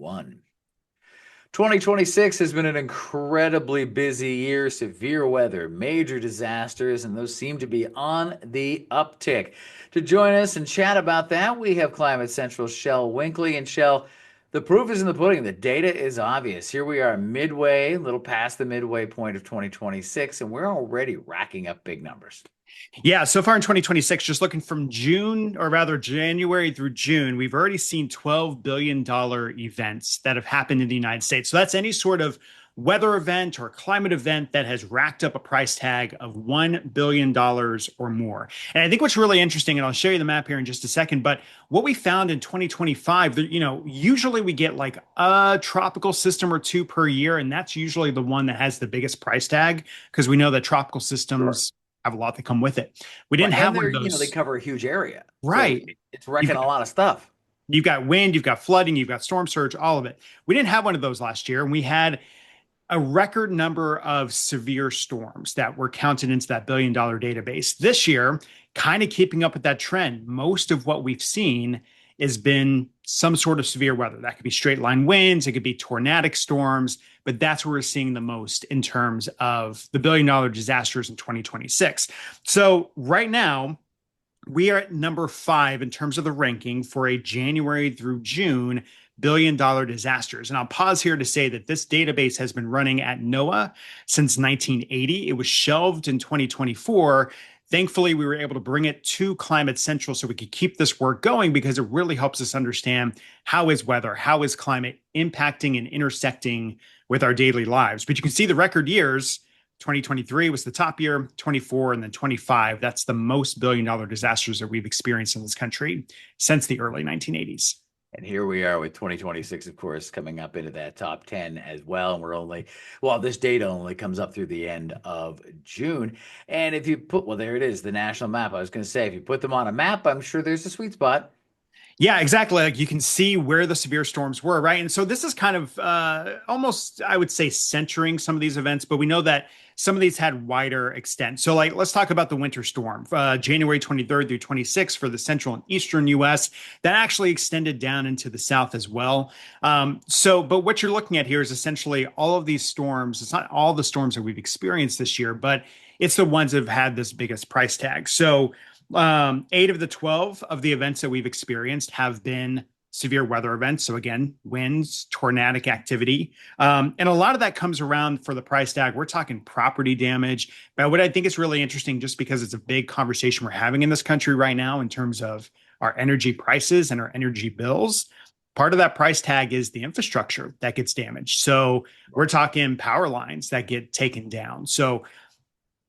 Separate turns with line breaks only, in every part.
1. 2026 has been an incredibly busy year. Severe weather, major disasters, and those seem to be on the uptick. To join us and chat about that, we have Climate Central's Shel Winkley. And Shel, the proof is in the pudding. The data is obvious. Here we are midway, a little past the midway point of 2026, and we're already racking up big numbers.
Yeah, so far in 2026, just looking from June, or rather January through June, we've already seen $12 billion events that have happened in the United States. So that's any sort of weather event or climate event that has racked up a price tag of $1 billion or more. And I think what's really interesting, and I'll show you the map here in just a second, but what we found in 2025, usually we get like a tropical system or two per year, and that's usually the one that has the biggest price tag because we know that tropical
Sure.
systems have a lot that come with it. We didn't
Right. And
have one
they're,
of
they
those.
cover a huge area. So
Right.
it's
You've
wrecking
got
a lot of stuff.
you've got wind, you've got flooding, you've got storm surge, all of it. We didn't have one of those last year, and we had a record number of severe storms that were counted into that billion-dollar database. This year, kind of keeping up with that trend, most of what we've seen has been some sort of severe weather. That could be straight line winds, it could be tornadic storms, but that's where we're seeing the most in terms of the billion-dollar disasters in 2026. So right now, we are at number 5 in terms of the ranking for a January through June billion-dollar disasters. And I'll pause here to say that this database has been running at NOAA since 1980. It was shelved in 2024. Thankfully, we were able to bring it to Climate Central so we could keep this work going because it really helps us understand how is weather, how is climate impacting and intersecting with our daily lives. But you can see the record years. 2023 was the top year, 24, and then 25. That's the most billion-dollar disasters that we've experienced in this country since the early 1980s.
And here we are with 2026, of course, coming up into that top 10 as well. And well, this data only comes up through the end of June. And if you well, there it is, the national map. I was going to say, if you put them on a map, I'm sure there's a sweet spot.
Yeah, exactly. Like you can see where the severe storms were, right? And so this is kind of almost, I would say, centering some of these events, but we know that some of these had wider extent. So, like, let's talk about the winter storm, January 23rd through 26th for the central and eastern U.S. That actually extended down into the south as well. But what you're looking at here is essentially all of these storms. It's not all the storms that we've experienced this year, but it's the ones that have had this biggest price tag. So, 8 of the 12 of the events that we've experienced have been severe weather events. So again, winds, tornadic activity. And a lot of that comes around for the price tag. We're talking property damage. But what I think is really interesting, just because it's a big conversation we're having in this country right now in terms of our energy prices and our energy bills, part of that price tag is the infrastructure that gets damaged. So we're talking power lines that get taken down. So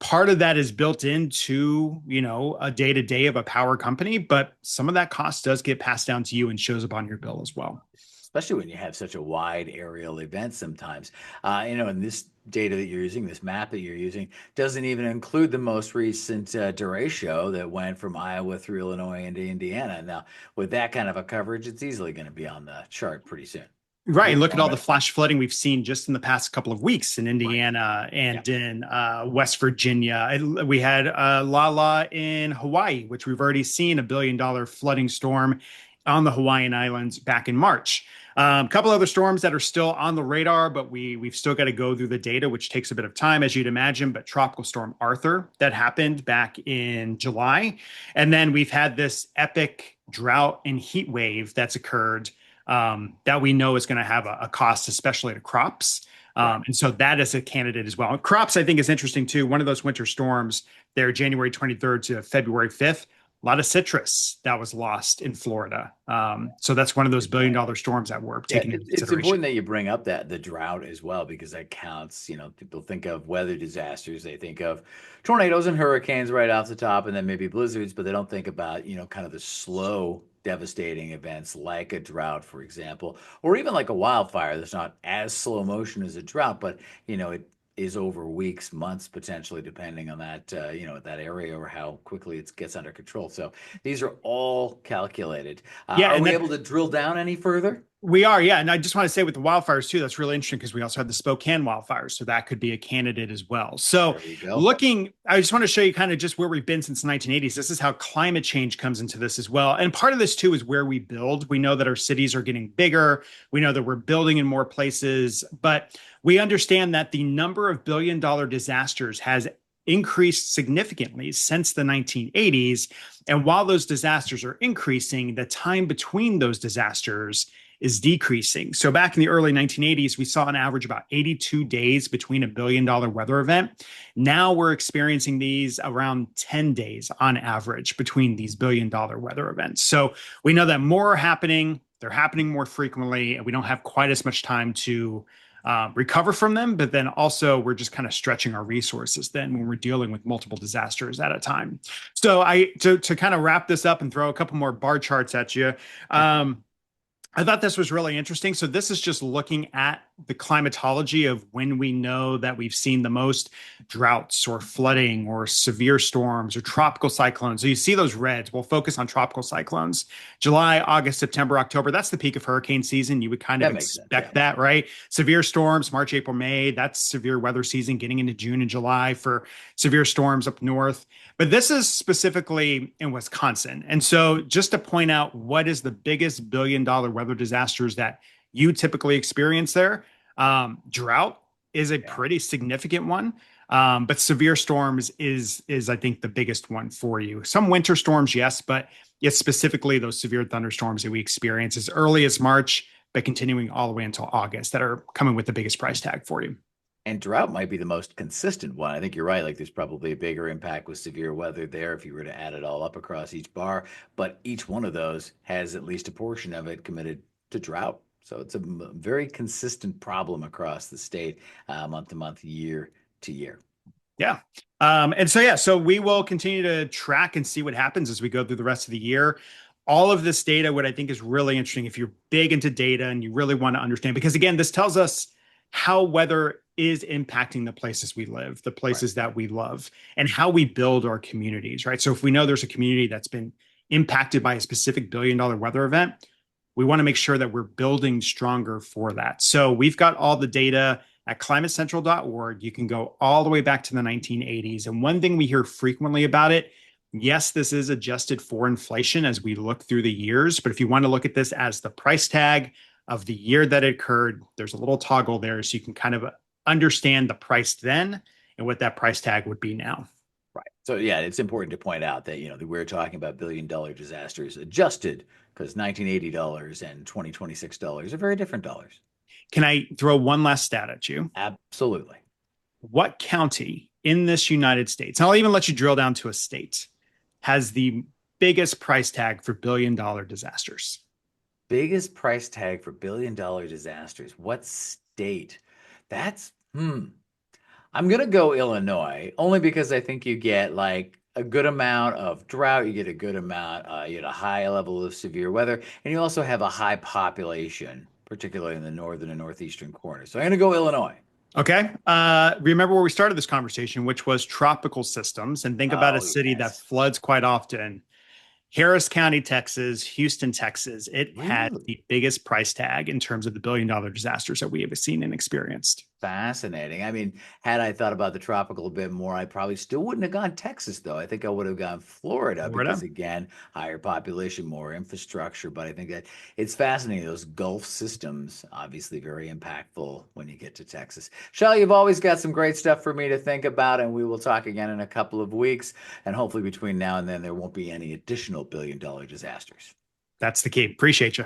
part of that is built into, a day to day of a power company, but some of that cost does get passed down to you and shows up on your bill as well.
Especially when you have such a wide aerial event sometimes. And this data that you're using, this map that you're using, doesn't even include the most recent derecho that went from Iowa through Illinois into Indiana. Now, with that kind of a coverage, it's easily going to be on the chart pretty soon.
Right. And look at all the flash flooding we've seen just in the past couple of weeks in Indiana and in West Virginia. We had Lala in Hawaii, which we've already seen $1 billion flooding storm on the Hawaiian Islands back in March. A couple other storms that are still on the radar, but we've still got to go through the data, which takes a bit of time, as you'd imagine. But Tropical Storm Arthur that happened back in July. And then we've had this epic drought and heat wave that's occurred that we know is going to have a cost, especially to crops. And so that is a candidate as well. Crops, I think, is interesting too. One of those winter storms there, January 23rd to February 5th, a lot of citrus that was lost in Florida. So that's one of those $1 billion storms that we're taking into
It's
consideration.
important that you bring up the drought as well, because that counts. People think of weather disasters, they think of tornadoes and hurricanes right off the top, and then maybe blizzards, but they don't think about, kind of the slow, devastating events like a drought, for example, or even like a wildfire that's not as slow motion as a drought, but it is over weeks, months, potentially, depending on that, that area or how quickly it gets under control. So these are all calculated.
Yeah,
Are
and
we
that
able to drill down any further?
We are, yeah. And I just want to say with the wildfires too, that's really interesting because we also had the Spokane wildfires. So that could be a candidate as well. So
There we go.
looking, I just want to show you kind of just where we've been since the 1980s. This is how climate change comes into this as well. And part of this too is where we build. We know that our cities are getting bigger. We know that we're building in more places, but we understand that the number of billion-dollar disasters has increased significantly since the 1980s. And while those disasters are increasing, the time between those disasters is decreasing. So back in the early 1980s, we saw an average about 82 days between a billion-dollar weather event. Now we're experiencing these around 10 days on average between these billion-dollar weather events. So we know that more are happening, they're happening more frequently, and we don't have quite as much time to recover from them. But then also, we're just kind of stretching our resources then when we're dealing with multiple disasters at a time. So to kind of wrap this up and throw a couple more bar charts at you. I thought this was really interesting. So this is just looking at the climatology of when we know that we've seen the most droughts or flooding or severe storms or tropical cyclones. So you see those reds. We'll focus on tropical cyclones. July, August, September, October. That's the peak of hurricane season. You would kind of
That makes sense. Yeah.
expect that, right? Severe storms, March, April, May. That's severe weather season getting into June and July for severe storms up north. But this is specifically in Wisconsin. And so just to point out what is the biggest billion-dollar weather disasters that you typically experience there, drought is a
Yeah.
pretty significant one. But severe storms is I think the biggest one for you. Some winter storms, yes, but yes, specifically those severe thunderstorms that we experience as early as March, but continuing all the way until August that are coming with the biggest price tag for you.
And drought might be the most consistent one. I think you're right. Like there's probably a bigger impact with severe weather there if you were to add it all up across each bar. But each one of those has at least a portion of it committed to drought. So it's a very consistent problem across the state, month to month, year to year.
Yeah. And so, yeah, so we will continue to track and see what happens as we go through the rest of the year. All of this data, what I think is really interesting, if you're big into data and you really want to understand, because again, this tells us how weather is impacting the places we live, the
Right.
places that we love, and how we build our communities, right? So if we know there's a community that's been impacted by a specific billion-dollar weather event, we want to make sure that we're building stronger for that. So we've got all the data at climatecentral.org. You can go all the way back to the 1980s. And one thing we hear frequently about it, yes, this is adjusted for inflation as we look through the years. But if you want to look at this as the price tag of the year that it occurred, there's a little toggle there so you can kind of understand the price then and what that price tag would be now.
Right. So yeah, it's important to point out that that we're talking about billion-dollar disasters adjusted because $1980 and $2026 are very different dollars.
Can I throw one last stat at you?
Absolutely.
What county in this United States, and I'll even let you drill down to a state, has the biggest price tag for billion-dollar disasters?
Biggest price tag for billion-dollar disasters. What state? That's I'm gonna go Illinois only because I think you get like a good amount of drought, you get a good amount, you get a high level of severe weather, and you also have a high population, particularly in the northern and northeastern corners. So I'm gonna go Illinois.
Okay. Remember where we started this conversation, which was tropical systems, and think about a
Oh,
city that
yes.
floods quite often. Harris County, Texas, Houston, Texas. It had
Really?
the biggest price tag in terms of the billion-dollar disasters that we have seen and experienced.
Fascinating. I mean, had I thought about the tropical a bit more, I probably still wouldn't have gone Texas, though. I think I would have gone Florida because,
Florida.
again, higher population, more infrastructure. But I think that it's fascinating. Those Gulf systems, obviously very impactful when you get to Texas. Shelley, you've always got some great stuff for me to think about, and we will talk again in a couple of weeks. And hopefully, between now and then, there won't be any additional billion-dollar disasters.
That's the key. Appreciate you.